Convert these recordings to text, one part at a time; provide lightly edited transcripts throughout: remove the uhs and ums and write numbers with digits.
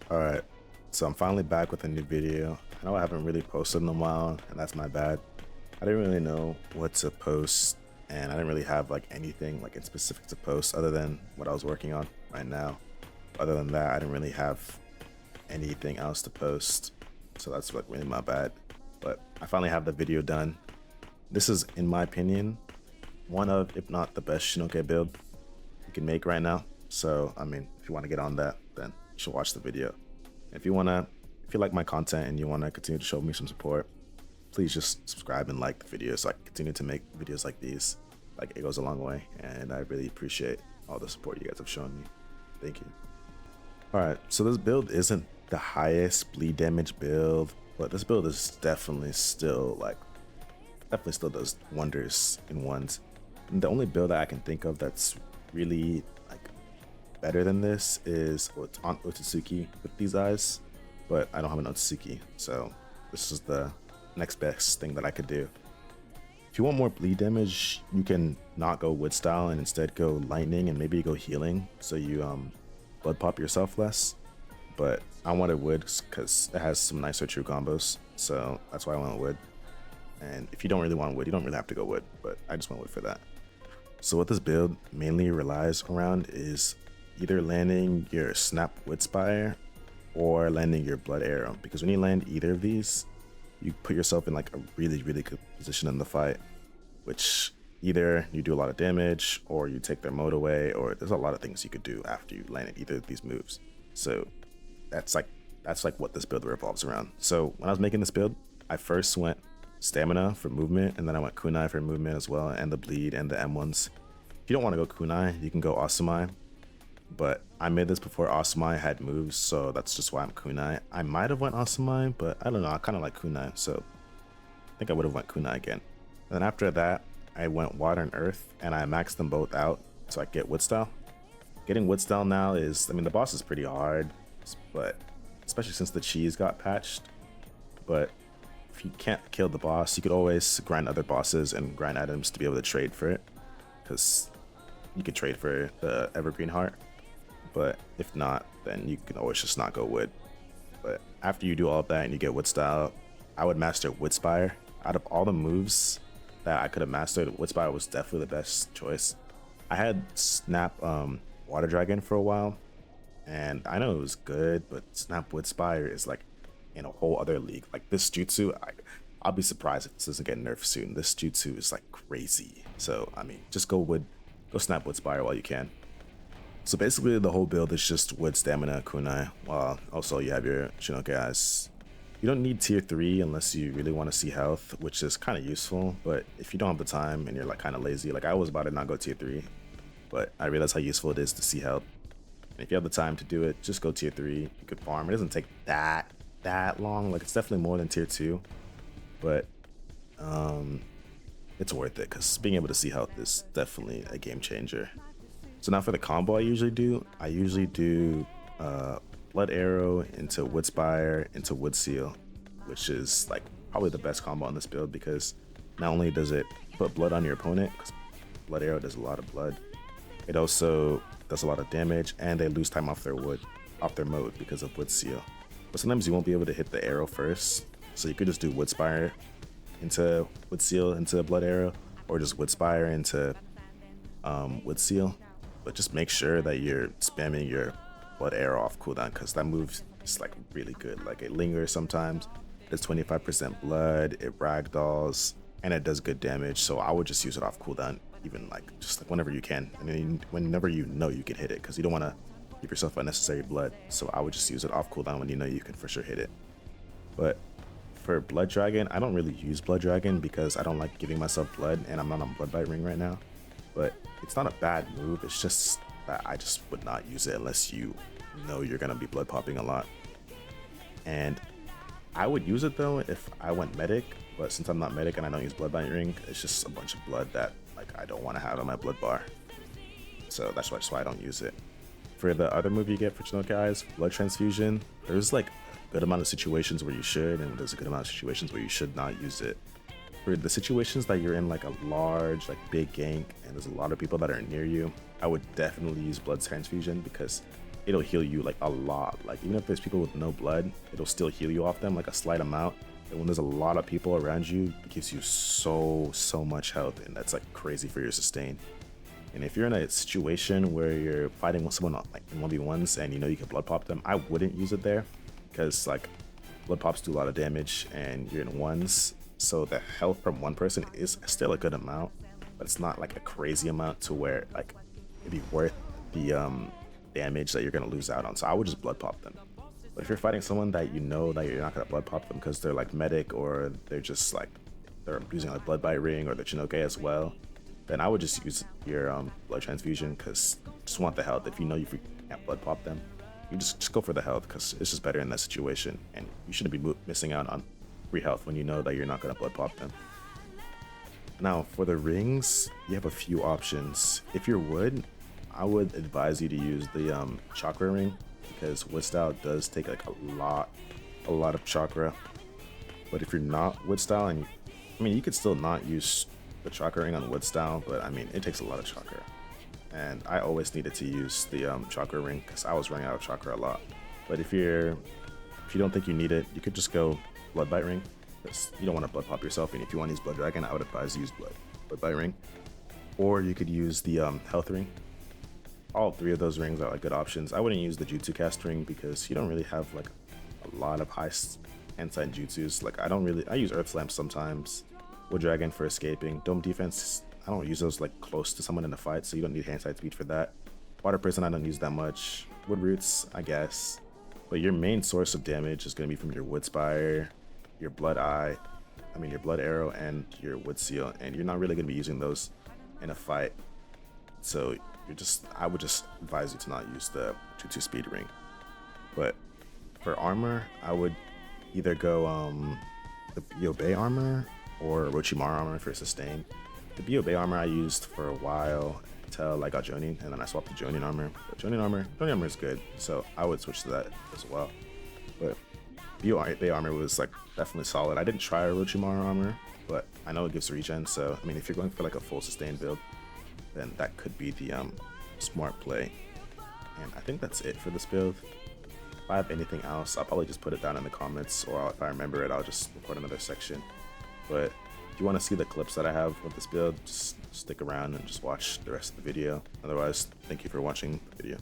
Alright, so I'm finally back with a new video. I know I haven't really posted in a while, and that's my bad. I didn't really know what to post, and I didn't really have like anything like in specific to post other than what I was working on right now. Other than that, I didn't really have anything else to post, so that's like really my bad. But I finally have the video done. This is, in my opinion, one of, if not the best Chinoike build you can make right now. So, I mean, if you want to get on that, then you should watch the video. If you like my content and you want to continue to show me some support, please just subscribe and like the video so I can continue to make videos like these. Like, it goes a long way, and I really appreciate all the support you guys have shown me. Thank you. Alright, so this build isn't the highest bleed damage build, but this build is definitely still does wonders in ones. And the only build that I can think of that's really like better than this is on Otsutsuki with these eyes, but I don't have an Otsutsuki, so this is the next best thing that I could do. If you want more bleed damage, you can not go wood style and instead go lightning and maybe go healing, so you blood pop yourself less. But I wanted wood because it has some nicer true combos, so that's why I went wood. And if you don't really want wood, you don't really have to go wood, but I just went wood for that. So what this build mainly relies around is either landing your snap wood spire or landing your blood arrow, because when you land either of these, you put yourself in like a really good position in the fight, which either you do a lot of damage or you take their mode away, or there's a lot of things you could do after you landed either of these moves. So that's like what this build revolves around. So when I was making this build, I first went stamina for movement, and then I went kunai for movement as well, and the bleed and the M1s. If you don't want to go kunai, you can go asumai, but I made this before asumai had moves, so that's just why I'm kunai. I might have went asumai, but I don't know, I kind of like kunai, so I think I would have went kunai again. And then after that, I went water and earth, and I maxed them both out so I could get wood style. Getting wood style now is, I mean, the boss is pretty hard, but especially since the cheese got patched. But if you can't kill the boss, you could always grind other bosses and grind items to be able to trade for it, because you could trade for the evergreen heart. But if not, then you can always just not go wood. But after you do all of that and you get wood style, I would master wood spire. Out of all the moves that I could have mastered, wood spire was definitely the best choice. I had snap water dragon for a while, and I know it was good, but snap wood spire is like in a whole other league. Like this jutsu, I'll be surprised if this doesn't get nerfed soon. This jutsu is like crazy. So I mean, just go snap wood spire while you can. So basically the whole build is just wood, stamina, kunai, while also you have your Chinoike eyes. You don't need tier 3 unless you really want to see health, which is kind of useful, but if you don't have the time and you're like kind of lazy, like I was about to not go tier 3, but I realized how useful it is to see health. And if you have the time to do it, just go tier 3. You could farm. It doesn't take that long. Like, it's definitely more than tier 2, but it's worth it because being able to see health is definitely a game changer. So now for the combo I usually do blood arrow into wood spire into wood seal, which is like probably the best combo on this build, because not only does it put blood on your opponent, because blood arrow does a lot of blood, it also does a lot of damage, and they lose time off their mode because of wood seal. But sometimes you won't be able to hit the arrow first, so you could just do wood spire into wood seal into blood arrow, or just wood spire into wood seal. But just make sure that you're spamming your blood arrow off cooldown, because that move is like really good. Like, it lingers sometimes, it's 25% blood, it ragdolls, and it does good damage. So I would just use it off cooldown, even like just like whenever you can, and then whenever you know you can hit it, because you don't want to give yourself unnecessary blood. So I would just use it off cooldown when you know you can for sure hit it. But for blood dragon, I don't really use blood dragon because I don't like giving myself blood, and I'm not on blood bite ring right now. But it's not a bad move, it's just that I just would not use it unless you know you're gonna be blood popping a lot. And I would use it though if I went medic, but since I'm not medic and I don't use blood bite ring, it's just a bunch of blood that like I don't want to have on my blood bar. So that's why I don't use it. For the other move you get for Chinoike eyes, blood transfusion, there's like a good amount of situations where you should, and there's a good amount of situations where you should not use it. For the situations that you're in like a large, like big gank, and there's a lot of people that are near you, I would definitely use blood transfusion, because it'll heal you like a lot. Like even if there's people with no blood, it'll still heal you off them like a slight amount. And when there's a lot of people around you, it gives you so much health, and that's like crazy for your sustain. And if you're in a situation where you're fighting with someone like in 1v1s and you know you can blood pop them, I wouldn't use it there because like blood pops do a lot of damage and you're in ones. So the health from one person is still a good amount, but it's not like a crazy amount to where like it'd be worth the damage that you're gonna lose out on. So I would just blood pop them. But if you're fighting someone that you know that you're not gonna blood pop them because they're like medic or they're just like they're using like blood bite ring or the Chinoike as well, then I would just use your blood transfusion because just want the health. If you know you can't blood pop them, you just go for the health because it's just better in that situation, and you shouldn't be missing out on free health when you know that you're not gonna blood pop them. Now for the rings, you have a few options. If you're wood, I would advise you to use the chakra ring because wood style does take like a lot of chakra. But if you're not wood style, and I mean you could still not use the chakra ring on wood style, but I mean it takes a lot of chakra, and I always needed to use the chakra ring because I was running out of chakra a lot. But if you don't think you need it, you could just go blood bite ring because you don't want to blood pop yourself, and if you want to use blood dragon, I would advise you use blood bite ring, or you could use the health ring. All three of those rings are like good options. I wouldn't use the jutsu cast ring because you don't really have like a lot of high hand side jutsus. Like I use earth slam sometimes, wood dragon for escaping, dome defense. I don't use those like close to someone in a fight, so you don't need hand side speed for that. Water prison I don't use that much. Wood roots I guess, but your main source of damage is going to be from your wood spire, your blood your blood arrow, and your wood seal, and you're not really going to be using those in a fight. So I would just advise you to not use the jutsu speed ring. But for armor, I would either go the Byobe armor or Orochimaru armor for sustain. The Byobe armor I used for a while until I got Jounin, and then I swapped to Jounin armor. But Jounin armor is good, so I would switch to that as well. But Byobe armor was like definitely solid. I didn't try Orochimaru armor, but I know it gives regen, so I mean if you're going for like a full sustain build, then that could be the smart play. And I think that's it for this build. If I have anything else, I'll probably just put it down in the comments, or if I remember it, I'll just record another section. But if you want to see the clips that I have with this build, just stick around and just watch the rest of the video. Otherwise, thank you for watching the video.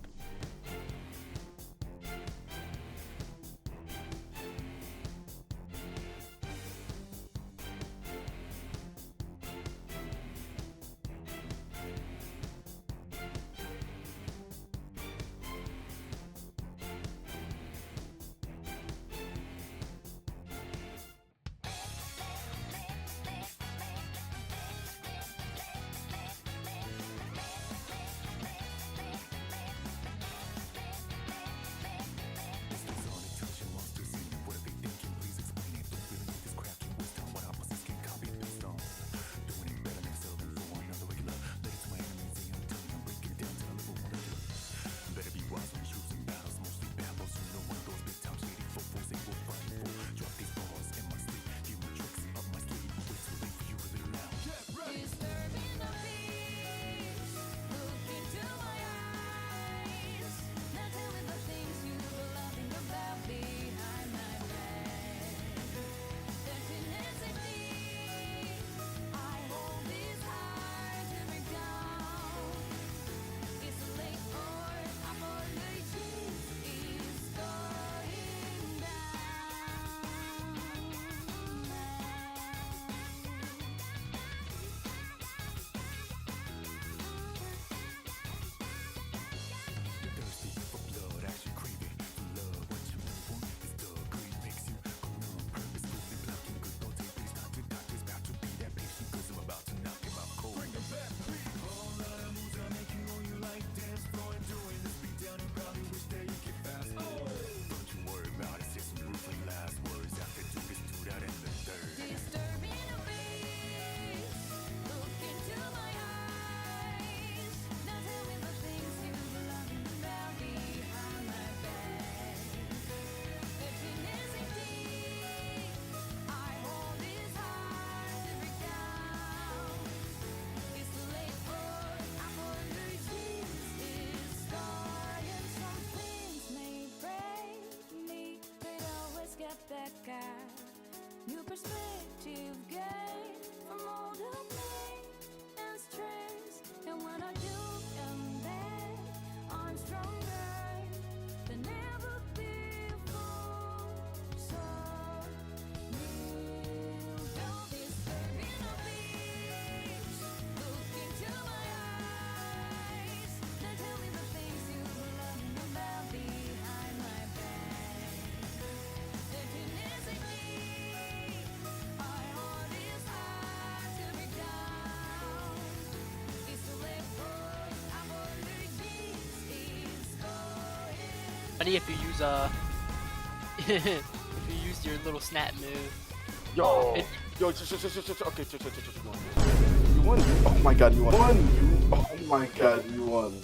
perspective gained from all the pain and stress. And when I do am bad, I'm stronger than ever before. So kneel down this burning of peace. Look into my eyes. Then tell me the things you love about behind my back. Definitely, our heart is hard to break down. It's too late for our apologies. It's going. Funny if you use if you use your little snap move. Yo, okay, you won. Oh my god, you won. Oh my god, you won.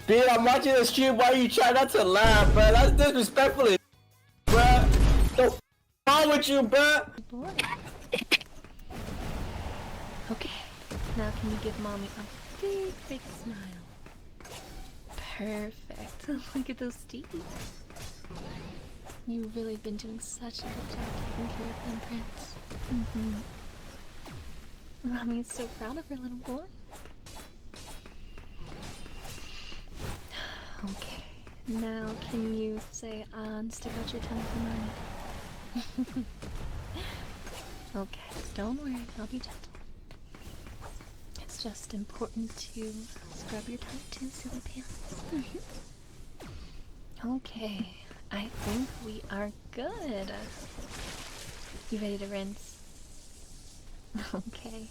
Dude, I'm watching the stream. Why you try not to laugh, bro? That's disrespectful, bro. What's wrong with you, bro? Boy. Okay, now can you give mommy a big, big smile? Perfect. Look at those teeth. You've really been doing such a good job taking care of them, Prince. Mommy is so proud of her little boy. Okay, now can you say and stick out your tongue for mommy? Okay, don't worry, I'll be gentle. It's just important to scrub your tongue too, silly pants. Okay, I think we are good. You ready to rinse? Okay,